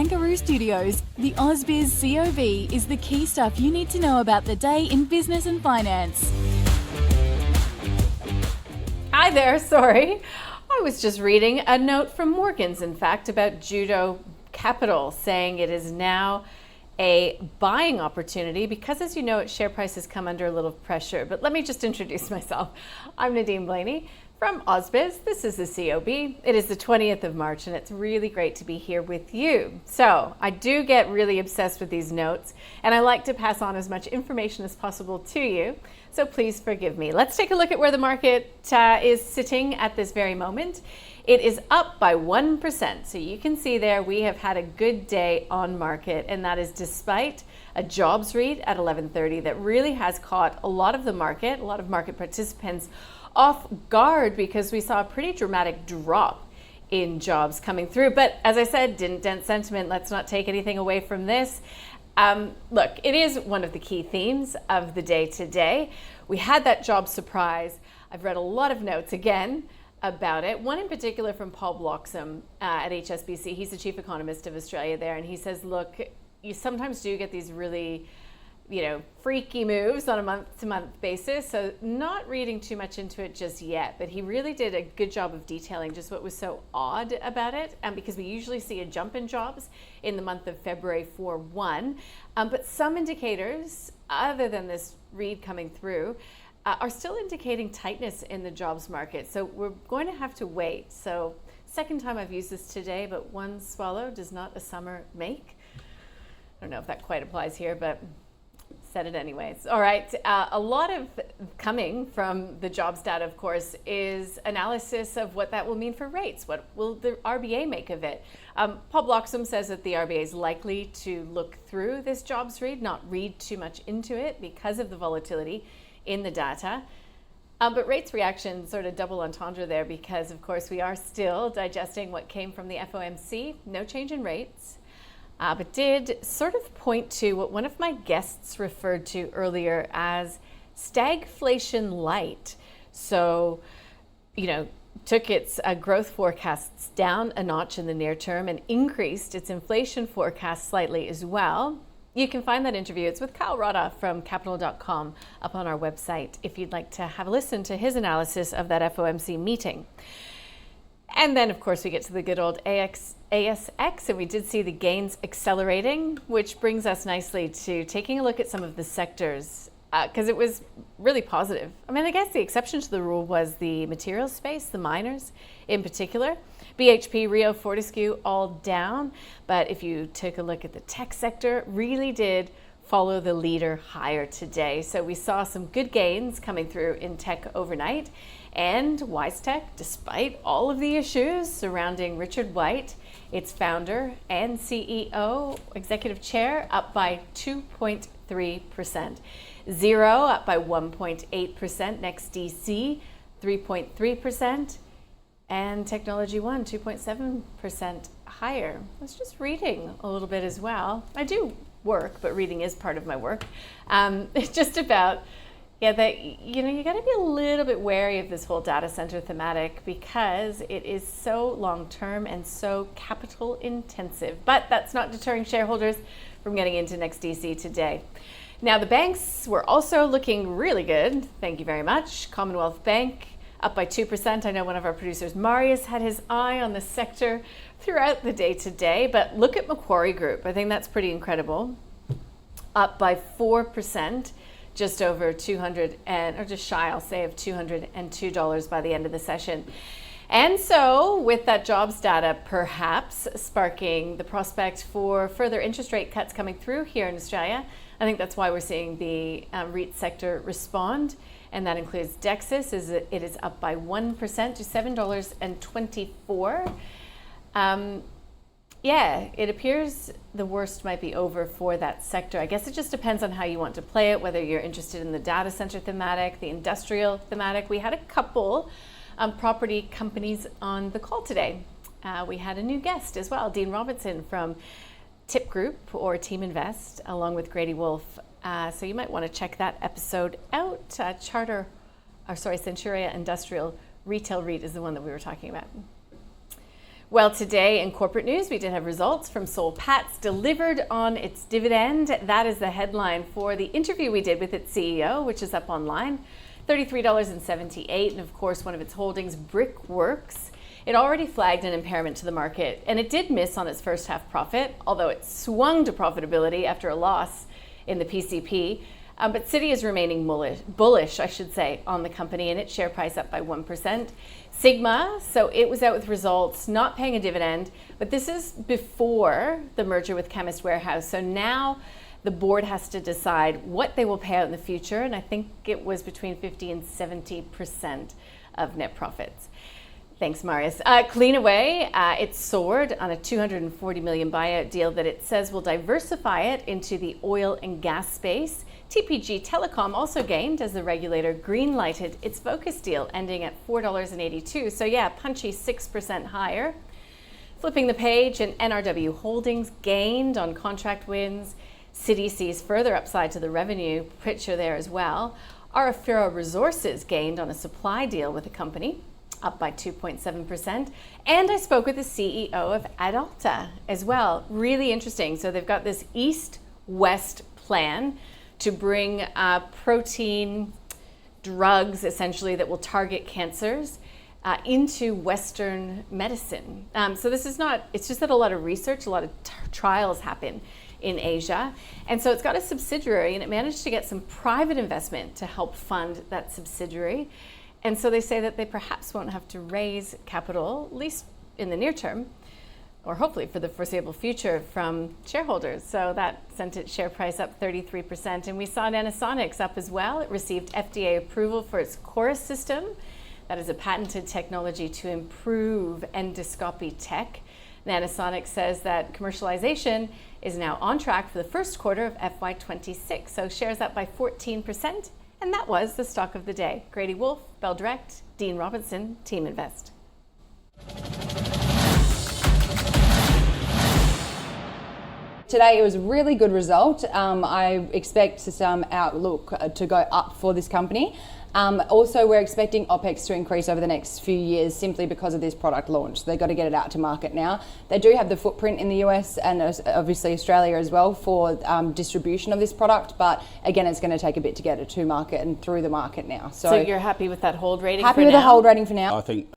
Kangaroo Studios, the AusBiz COB is the key stuff you need to know about the day in business and finance. Hi there, sorry. I was just reading a note from Morgans, in fact, about Judo Capital, saying it is now a buying opportunity because, as you know, its share price has come under a little pressure. But let me just introduce myself. I'm Nadine Blaney from AusBiz. This is the COB. It is the 20th of March, and it's really great to be here with you. So I do get really obsessed with these notes, and I like to pass on as much information as possible to you. So please forgive me. Let's take a look at where the market is sitting at this very moment. It is up by 1%. So you can see there we have had a good day on market, and that is despite a jobs read at 11:30 that really has caught a lot of the market, a lot of market participants off guard because we saw a pretty dramatic drop in jobs coming through. But as I said, didn't dent sentiment. Let's not take anything away from this. Look, it is one of the key themes of the day today. We had that job surprise. I've read a lot of notes again about it. One in particular from Paul Bloxham at HSBC. He's the chief economist of Australia there, and he says, look, you sometimes do get these really, freaky moves on a month-to-month basis, so not reading too much into it just yet, but he really did a good job of detailing just what was so odd about it, because we usually see a jump in jobs in the month of February for one, but some indicators, other than this read coming through, are still indicating tightness in the jobs market. So we're going to have to wait. So second time I've used this today, but one swallow does not a summer make. I don't know if that quite applies here, but said it anyways. All right, a lot of coming from the jobs data, of course, is analysis of what that will mean for rates. What will the RBA make of it? Paul Bloxham says that the RBA is likely to look through this jobs read, not read too much into it because of the volatility in the data. But rates reaction sort of double entendre there because, of course, we are still digesting what came from the FOMC. No change in rates, but did sort of point to what one of my guests referred to earlier as stagflation light. So, took its growth forecasts down a notch in the near term and increased its inflation forecast slightly as well. You can find that interview. It's with Kyle Rotta from capital.com up on our website if you'd like to have a listen to his analysis of that FOMC meeting. And then, of course, we get to the good old ASX, and we did see the gains accelerating, which brings us nicely to taking a look at some of the sectors, because it was really positive. I mean, I guess the exception to the rule was the materials space, the miners in particular. BHP, Rio, Fortescue, all down. But if you take a look at the tech sector, really did follow the leader higher today. So we saw some good gains coming through in tech overnight. And WiseTech, despite all of the issues surrounding Richard White, its founder and CEO, executive chair, up by 2.3%. Xero up by 1.8%. Next DC, 3.3%. And Technology One, 2.7% higher. I was just reading a little bit as well. I do work, but reading is part of my work. It's just about, that, you got to be a little bit wary of this whole data center thematic because it is so long-term and so capital intensive. But that's not deterring shareholders from getting into Next DC today. Now, the banks were also looking really good. Thank you very much. Commonwealth Bank, up by 2%. I know one of our producers, Marius, had his eye on the sector throughout the day today, but look at Macquarie Group. I think that's pretty incredible. Up by 4%, just over 200 or just shy, I'll say, of $202 by the end of the session. And so with that jobs data perhaps sparking the prospect for further interest rate cuts coming through here in Australia, I think that's why we're seeing the REIT sector respond. And that includes Dexus. It is up by 1% to $7.24. It appears the worst might be over for that sector. I guess it just depends on how you want to play it, whether you're interested in the data center thematic, the industrial thematic. We had a couple property companies on the call today. We had a new guest as well, Dean Robinson from Tip Group or Team Invest, along with Grady Wolf. So you might want to check that episode out. Centuria Industrial Retail REIT is the one that we were talking about. Well, today in corporate news, we did have results from Soul Patts delivered on its dividend. That is the headline for the interview we did with its CEO, which is up online. $33.78, and of course, one of its holdings, Brickworks. It already flagged an impairment to the market, and it did miss on its first half profit, although it swung to profitability after a loss in the PCP. But Citi is remaining bullish, I should say, on the company, and its share price up by 1%. Sigma, so it was out with results, not paying a dividend, but this is before the merger with Chemist Warehouse. So now the board has to decide what they will pay out in the future, and I think it was between 50 and 70% of net profits. Thanks, Marius. Cleanaway, it soared on a $240 million buyout deal that it says will diversify it into the oil and gas space. TPG Telecom also gained as the regulator green-lighted its Focus deal, ending at $4.82. So yeah, punchy 6% higher. Flipping the page, and NRW Holdings gained on contract wins. Citi sees further upside to the revenue picture there as well. Arafura Resources gained on a supply deal with the company, up by 2.7%. And I spoke with the CEO of Adalta as well. Really interesting. So they've got this east-west plan to bring protein drugs, essentially, that will target cancers into Western medicine. So this is not, it's just that a lot of research, a lot of trials happen in Asia. And so it's got a subsidiary, and it managed to get some private investment to help fund that subsidiary. And so they say that they perhaps won't have to raise capital, at least in the near term, or hopefully for the foreseeable future, from shareholders. So that sent its share price up 33%. And we saw Nanosonics up as well. It received FDA approval for its Chorus system. That is a patented technology to improve endoscopy tech. Nanosonics says that commercialization is now on track for the first quarter of FY26. So shares up by 14%. And that was the stock of the day. Grady Wolf, Bell Direct, Dean Robinson, Team Invest. Today it was a really good result. I expect some outlook to go up for this company. Also, we're expecting OPEX to increase over the next few years simply because of this product launch. They've got to get it out to market now. They do have the footprint in the US and obviously Australia as well for distribution of this product, but again, it's going to take a bit to get it to market and through the market now. So you're happy with that hold rating? Happy with the hold rating for now. I think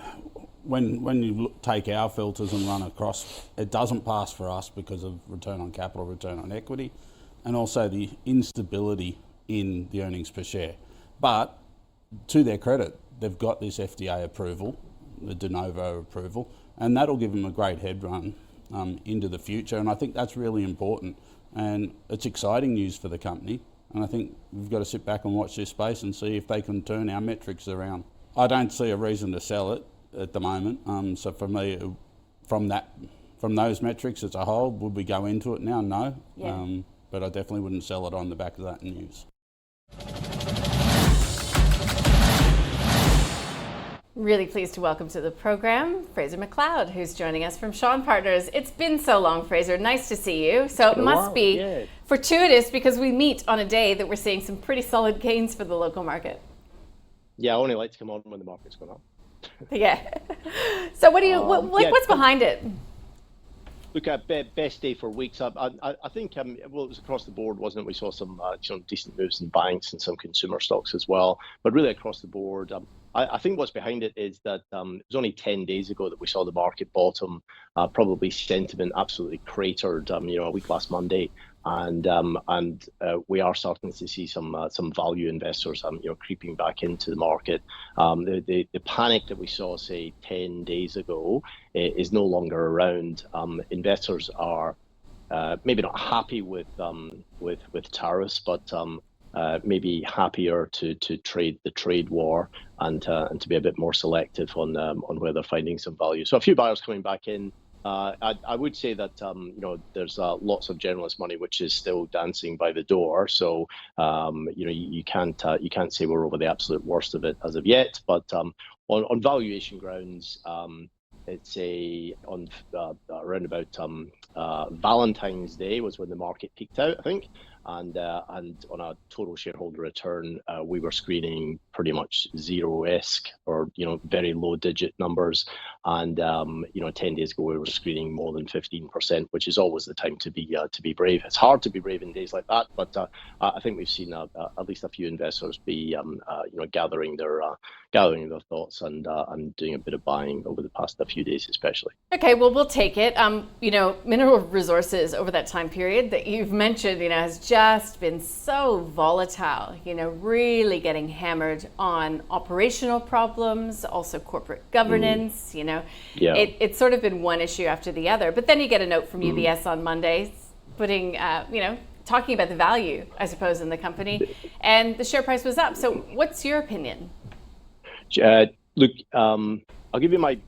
when you take our filters and run across, it doesn't pass for us because of return on capital, return on equity, and also the instability in the earnings per share. But to their credit, they've got this FDA approval, the de novo approval, and that'll give them a great head run into the future. And I think that's really important. And it's exciting news for the company. And I think we've got to sit back and watch this space and see if they can turn our metrics around. I don't see a reason to sell it at the moment. So for me, from those metrics as a whole, would we go into it now? No. Yeah. But I definitely wouldn't sell it on the back of that news. Really pleased to welcome to the program Fraser McLeod, who's joining us from Shaw and Partners. It's been so long, Fraser. Nice to see you. So it must be fortuitous because we meet on a day that we're seeing some pretty solid gains for the local market. Yeah, I only like to come on when the market's gone up. Yeah. So what do you what's behind it? Look, at best day for weeks. I think it was across the board, wasn't it? We saw some decent moves in banks and some consumer stocks as well, but really across the board. I think what's behind it is that it was only 10 days ago that we saw the market bottom. Probably sentiment absolutely cratered. A week last Monday, and we are starting to see some value investors creeping back into the market. The panic that we saw, say, 10 days ago is no longer around. Investors are maybe not happy with tariffs, but maybe happier to trade the trade war and to be a bit more selective on where they're finding some value. So a few buyers coming back in. I would say that there's lots of generalist money which is still dancing by the door. So you can't say we're over the absolute worst of it as of yet. But on valuation grounds, it's around about Valentine's Day was when the market peaked out, I think. and on a total shareholder return, we were screening pretty much zero-esque, or very low digit numbers. And 10 days ago we were screening more than 15%, which is always the time to be brave. It's hard to be brave in days like that, but I think we've seen at least a few investors be gathering their thoughts and doing a bit of buying over the past few days, especially. Okay, well, we'll take it. Mineral resources over that time period that you've mentioned, has just been so volatile, really getting hammered on operational problems, also corporate governance, It's sort of been one issue after the other. But then you get a note from UBS on Monday putting, talking about the value, I suppose, in the company, and the share price was up. So what's your opinion? Look, I'll give you my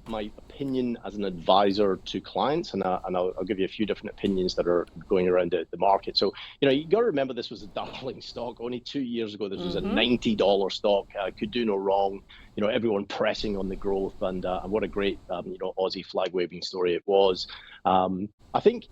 opinion as an advisor to clients, and I'll give you a few different opinions that are going around the market. So, you got to remember, this was a darling stock. Only 2 years ago, this was a $90 stock. Could do no wrong. Everyone pressing on the growth, and what a great, Aussie flag waving story it was. I think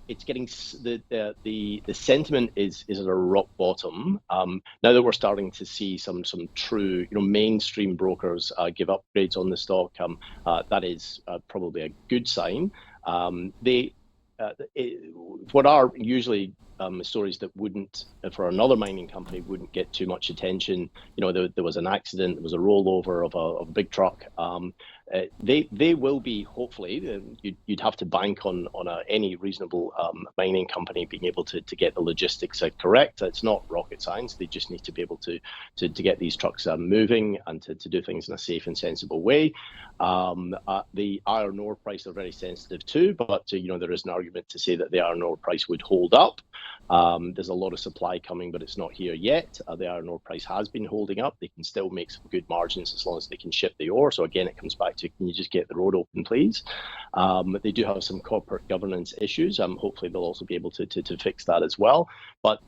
it's getting the sentiment is at a rock bottom. Now that we're starting to see some true mainstream brokers give upgrades on the stock, that is probably a good sign. What are usually stories that wouldn't, for another mining company, wouldn't get too much attention. There was an accident, there was a rollover of a big truck. They will be, hopefully, you'd have to bank on any reasonable mining company being able to get the logistics correct. It's not rocket science. They just need to be able to get these trucks moving and to do things in a safe and sensible way. The iron ore price are very sensitive too, but there is an argument to say that the iron ore price would hold up. There's a lot of supply coming, but it's not here yet. The iron ore price has been holding up. They can still make some good margins as long as they can ship the ore. So again, it comes back to, can you just get the road open, please? They do have some corporate governance issues. Hopefully they'll also be able to fix that as well. But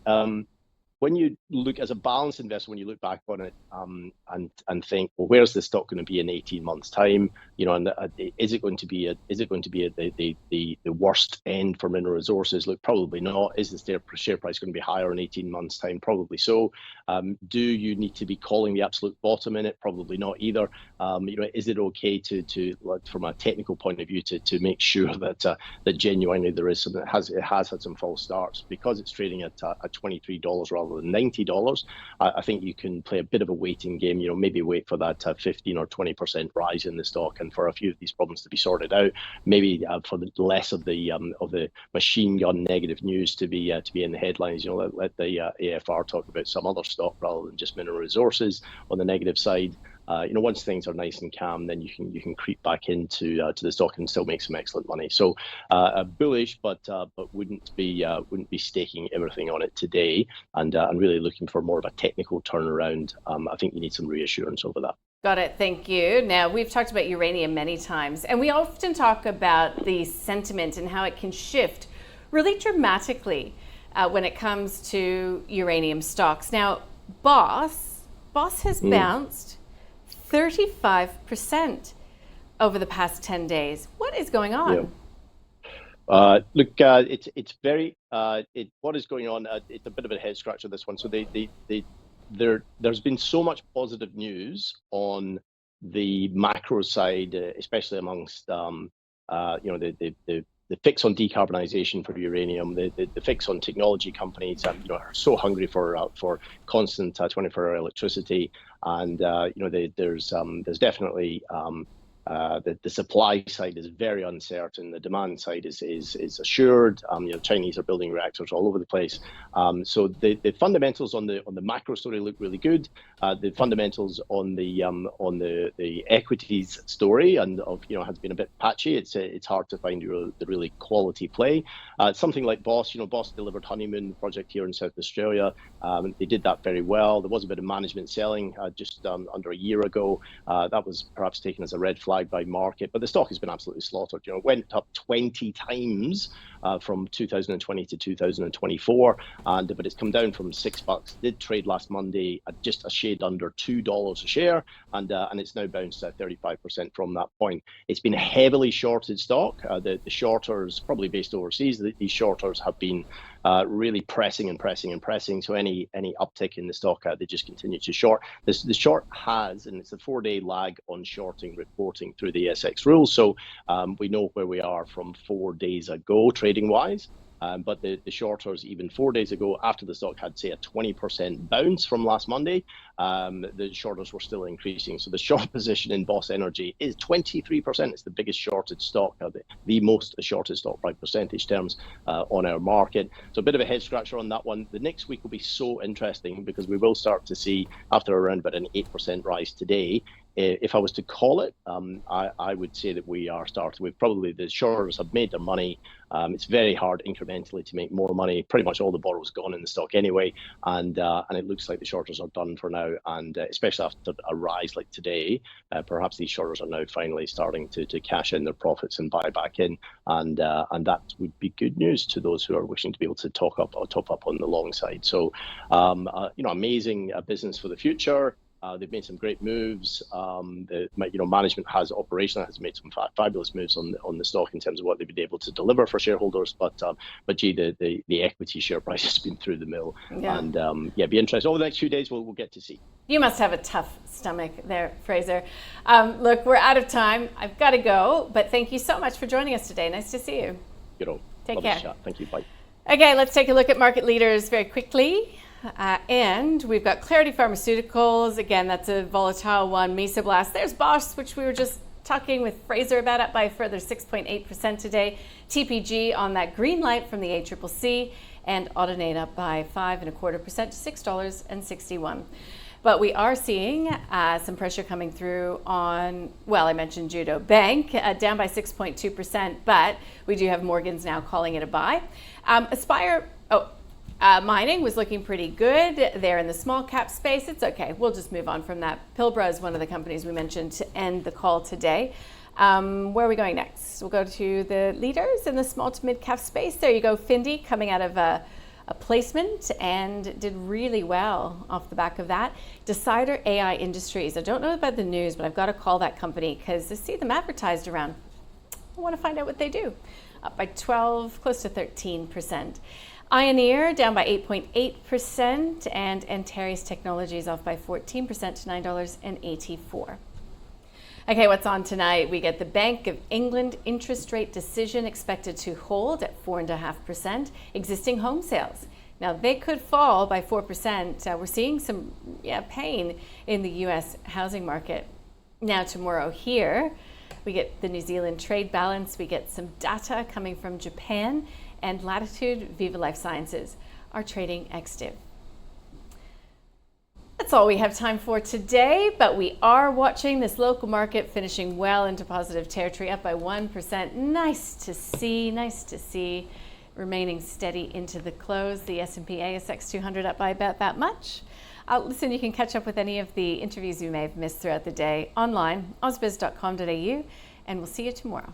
when you look as a balanced investor, when you look back on it and think, well, where's this stock going to be in 18 months' time? And is it going to be the worst end for mineral resources? Look, probably not. Is the share price going to be higher in 18 months' time? Probably so. Do you need to be calling the absolute bottom in it? Probably not either. Is it okay to from a technical point of view to make sure that genuinely there is something it has had some false starts, because it's trading at $23 rather than $90. I think you can play a bit of a waiting game. Maybe wait for that 15 or 20% rise in the stock, and for a few of these problems to be sorted out. Maybe for the less of the machine gun negative news to be in the headlines. Let the AFR talk about some other stock rather than just mineral resources on the negative side. Once things are nice and calm, then you can creep back into the stock and still make some excellent money. So bullish, but wouldn't be staking everything on it today, and really looking for more of a technical turnaround. I think you need some reassurance over that. Got it. Thank you. Now, we've talked about uranium many times, and we often talk about the sentiment and how it can shift really dramatically when it comes to uranium stocks. Now, Boss has bounced 35% over the past 10 days. What is going on? Yeah. Look, it's very what is going on. It's a bit of a head scratcher, this one. So there's been so much positive news on the macro side, especially amongst the fix on decarbonisation for uranium, the fix on technology companies, are so hungry for constant 24-hour electricity, and there's definitely the supply side is very uncertain. The demand side is assured. Chinese are building reactors all over the place. So the fundamentals on the macro story look really good. The fundamentals on the equities story has been a bit patchy. It's hard to find the really quality play. Something like Boss, Boss delivered Honeymoon project here in South Australia. They did that very well. There was a bit of management selling just under a year ago. That was perhaps taken as a red flag by market, but the stock has been absolutely slaughtered. It went up 20 times from 2020 to 2024, but it's come down from $6. Did trade last Monday at just a shade under $2 a share, and it's now bounced at 35% from that point. It's been a heavily shorted stock. The shorters, probably based overseas, these shorters have been really pressing and pressing and pressing. So any uptick in the stock, they just continue to short. The short has, and it's a 4-day lag on shorting reporting through the ASX rules. So we know where we are from 4 days ago trading wise. But the shorters, even 4 days ago, after the stock had, say, a 20% bounce from last Monday, the shorters were still increasing. So the short position in Boss Energy is 23%. It's the biggest shorted stock, the most shorted stock by percentage terms on our market. So a bit of a head scratcher on that one. The next week will be so interesting because we will start to see, after around about an 8% rise today, if I was to call it, I would say that we are starting with probably the shorters have made their money. It's very hard incrementally to make more money. Pretty much all the borrow's gone in the stock anyway, and it looks like the shorters are done for now. And especially after a rise like today, perhaps these shorters are now finally starting to cash in their profits and buy back in, and that would be good news to those who are wishing to be able to top up on the long side. So, amazing business for the future. They've made some great moves. Management has made some fabulous moves on the stock in terms of what they've been able to deliver for shareholders. But gee, the equity share price has been through the mill, and be interesting over the next few days. We'll get to see. You must have a tough stomach there, Fraser. Look, we're out of time. I've got to go, but thank you so much for joining us today. Nice to see you. Take care. Thank you. Bye. Okay, let's take a look at market leaders very quickly. And we've got Clarity Pharmaceuticals. Again, that's a volatile one. Mesoblast. There's Bosch, which we were just talking with Fraser about, up by a further 6.8% today. TPG on that green light from the ACCC, and Audinate up by 5.25% to $6.61. But we are seeing some pressure coming through on, I mentioned Judo Bank, down by 6.2%, but we do have Morgans now calling it a buy. Aspire, mining was looking pretty good. They're in the small cap space. It's okay. We'll just move on from that. Pilbara is one of the companies we mentioned to end the call today. Where are we going next? We'll go to the leaders in the small to mid cap space. There you go. Findy coming out of a placement and did really well off the back of that. Decider AI Industries. I don't know about the news, but I've got to call that company because I see them advertised around. I want to find out what they do. Up by 12, close to 13%. Ioneer down by 8.8%, and Antares Technologies off by 14% to $9.84. Okay, what's on tonight? We get the Bank of England interest rate decision expected to hold at 4.5%. Existing home sales. Now, they could fall by 4%. We're seeing some pain in the U.S. housing market. Now, tomorrow here, we get the New Zealand trade balance. We get some data coming from Japan, and Latitude Viva Life Sciences are trading ex-div. That's all we have time for today, but we are watching this local market finishing well into positive territory, up by 1%. Nice to see. Remaining steady into the close. The S&P ASX 200 up by about that much. Listen, you can catch up with any of the interviews you may have missed throughout the day online, ausbiz.com.au, and we'll see you tomorrow.